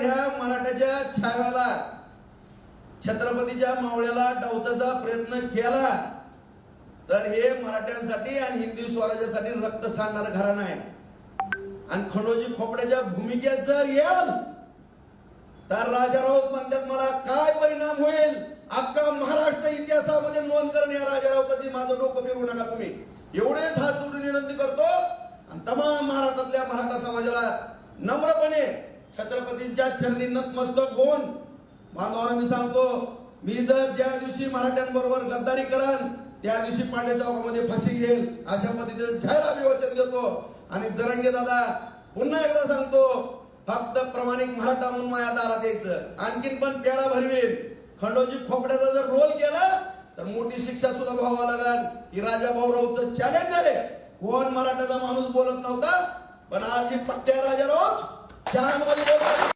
ह्या मराठ्याच्या छाव्याला छत्रपतीच्या मावळ्याला डावचाचा प्रयत्न केला तर हे मराठ्यांसाठी आणि हिंदवी स्वराज्यासाठी रक्त सांडणारं घराणं आहे. आणि खंडोजी खोपड्याच्या भूमिकेत जर येईल तर राजा राऊत म्हणतात मला काय परिणाम होईल अख्खा महाराष्ट्र इतिहासामध्ये नोंद करून या राजा राऊताची माझं डोकं फिरवू नका तुम्ही एवढेच हात जोडून विनंती करतो. आणि तमाम महाराष्ट्रातल्या मराठा समाजाला नम्रपणे छत्रपतींच्या चरणी नतमस्तक होऊन बांधवांना मी सांगतो मी जर ज्या दिवशी मराठ्यांबरोबर गद्दारी कराल त्या दिवशी पांडे चौकामध्ये फाशी घेईल अशा पद्धतीने जाहीर अभिवचन देतो. आणि जरांगे दादा पुन्हा एकदा सांगतो फक्त प्रामाणिक मराठा म्हणून माझ्या दारात यायचं आणखीन पण पेळा भरवीन. खंडोजी खोपड्याचा जर रोल केला तर मोठी शिक्षा सुद्धा भोगावं लागेल. ही राजा भाऊ राऊतचं चॅलेंज आहे. कोण मराठाचा माणूस बोलत नव्हता पण आज ही पट्ट्या राजा राऊत शहरामध्ये बोलतात.